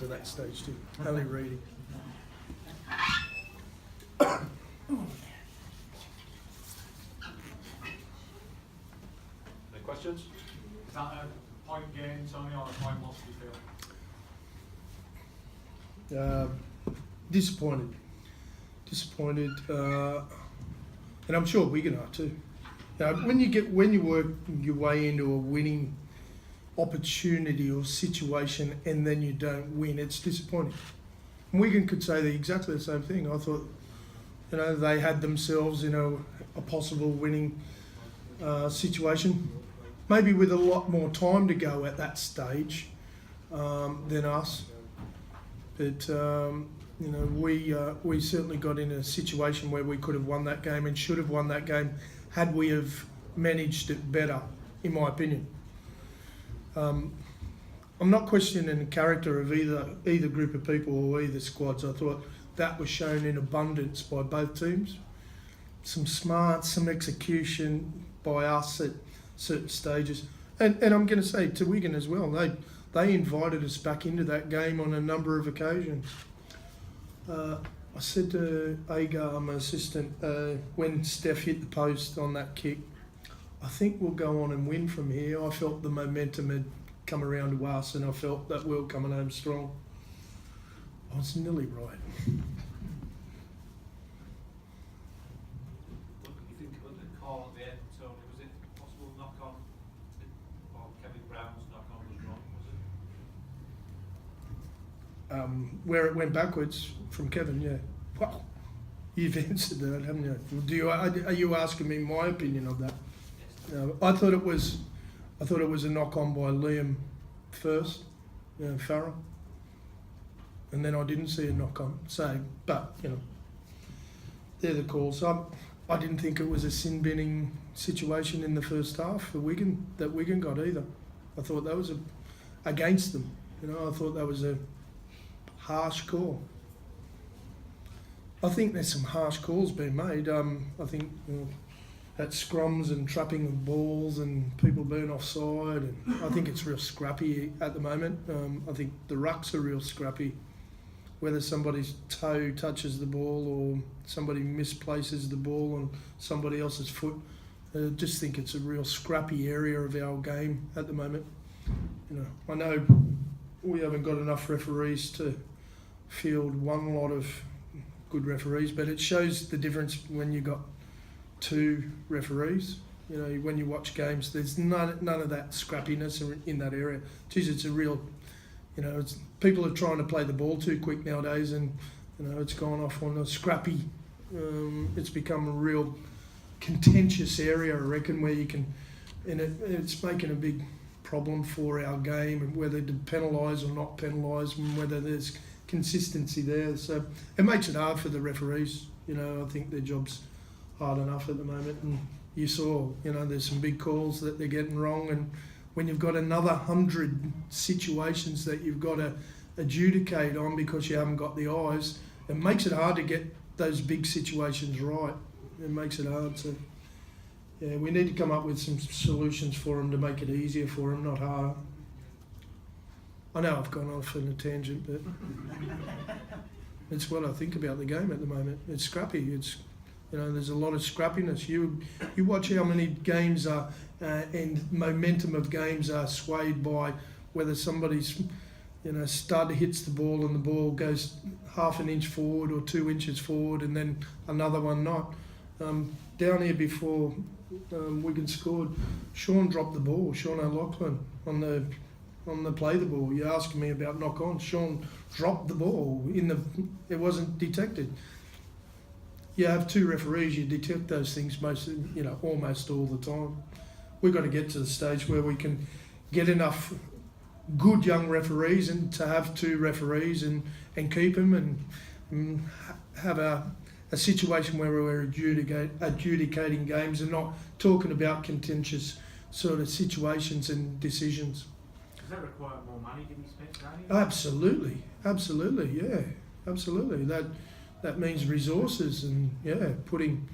to that stage too. Only reading. Any questions? Is that a point gain, Tony, or a point loss, do you feel? Disappointed, and I'm sure Wigan are too. When you work your way into a winning opportunity or situation and then you don't win, it's disappointing. And Wigan could say exactly the same thing. I thought, they had themselves in a possible winning situation, maybe with a lot more time to go at that stage than us. But we certainly got in a situation where we could have won that game and should have won that game had we have managed it better, in my opinion. I'm not questioning the character of either group of people or either squads. I thought that was shown in abundance by both teams. Some smarts, some execution by us at certain stages. And I'm going to say to Wigan as well, they invited us back into that game on a number of occasions. I said to Agar, my assistant, when Steph hit the post on that kick, I think we'll go on and win from here. I felt the momentum had come around to us and I felt that we were coming home strong. I was nearly right. What do you think about the call at the end, Tony? Was it possible knock on, or Kevin Brown's knock on was wrong, was it? Where it went backwards from Kevin, yeah. Well, you've answered that, haven't you? Are you asking me my opinion of that? I thought it was a knock on by Liam first, Farrell, and then I didn't see a knock on. So, but they're the calls. I didn't think it was a sin binning situation in the first half for Wigan that Wigan got either. I thought that was against them. I thought that was a harsh call. I think there's some harsh calls being made. I think at scrums and trapping of balls and people being offside, and I think it's real scrappy at the moment. I think the rucks are real scrappy. Whether somebody's toe touches the ball or somebody misplaces the ball on somebody else's foot, I just think it's a real scrappy area of our game at the moment. I know we haven't got enough referees to field one lot of good referees, but it shows the difference when you got two referees. When you watch games, there's none of that scrappiness in that area. Geez, it's a real, people are trying to play the ball too quick nowadays, and it's gone off on a scrappy. It's become a real contentious area, I reckon, where you can, and it's making a big problem for our game, and whether to penalise or not penalise, and whether there's consistency there. So it makes it hard for the referees. I think their job's hard enough at the moment, and you saw, there's some big calls that they're getting wrong, and when you've got another 100 situations that you've got to adjudicate on because you haven't got the eyes, it makes it hard to get those big situations right. It makes it hard. So yeah, we need to come up with some solutions for them to make it easier for them, not harder. I know I've gone off on a tangent, but it's what I think about the game at the moment. It's scrappy. There's a lot of scrappiness. You watch how many games are and momentum of games are swayed by whether somebody's stud hits the ball and the ball goes half an inch forward or 2 inches forward, and then another one not. Down here before Wigan scored, Sean dropped the ball. Sean O'Loughlin on the play the ball. You're asking me about knock on. Sean dropped the ball it wasn't detected. You have two referees, you detect those things almost all the time. We've got to get to the stage where we can get enough good young referees and to have two referees and keep them and have a situation where we're adjudicating games and not talking about contentious sort of situations and decisions. Does that require more money to be spent, Tony? Absolutely, yeah, absolutely. That means resources and putting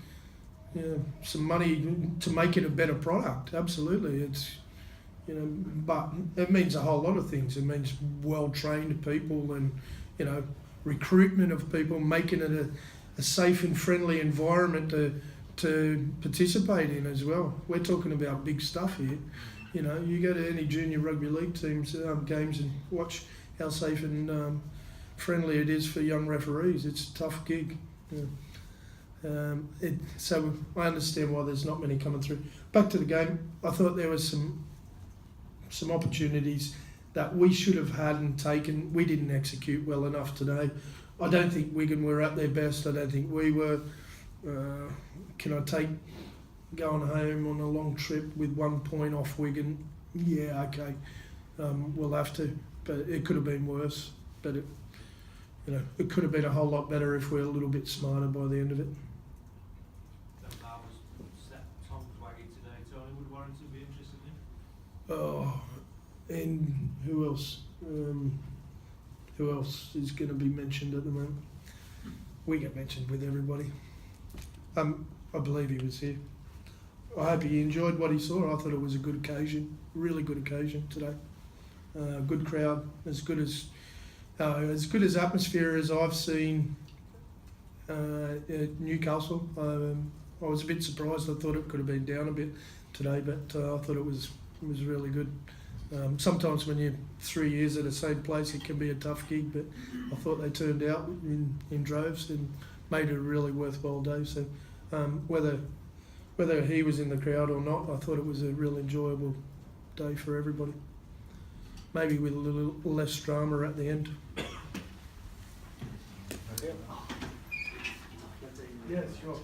some money to make it a better product. Absolutely, you know, but it means a whole lot of things. It means well-trained people and, you know, recruitment of people, making it a safe and friendly environment to participate in as well. We're talking about big stuff here. You know, you go to any junior rugby league teams games and watch how safe and friendly it is for young referees. It's a tough gig. Yeah. So I understand why there's not many coming through. Back to the game, I thought there was some opportunities that we should have had and taken. We didn't execute well enough today. I don't think Wigan were at their best. I don't think we were. Can I take going home on a long trip with 1 point off Wigan? Yeah, okay. We'll have to, but it could have been worse. But it could have been a whole lot better if we're a little bit smarter by the end of it. That was set Tom Twaggy today. Tony, would Warrington be interested in him? Oh, and who else? Who else is going to be mentioned at the moment? We get mentioned with everybody. I believe he was here. I hope he enjoyed what he saw. I thought it was a good occasion, really good occasion today. Good crowd, as good as atmosphere as I've seen at Newcastle. I was a bit surprised. I thought it could have been down a bit today, but I thought it was really good. Sometimes when you're 3 years at the same place, it can be a tough gig, but I thought they turned out in droves and made it a really worthwhile day. So whether he was in the crowd or not, I thought it was a real enjoyable day for everybody. Maybe with a little less drama at the end. Okay. Yeah, sure.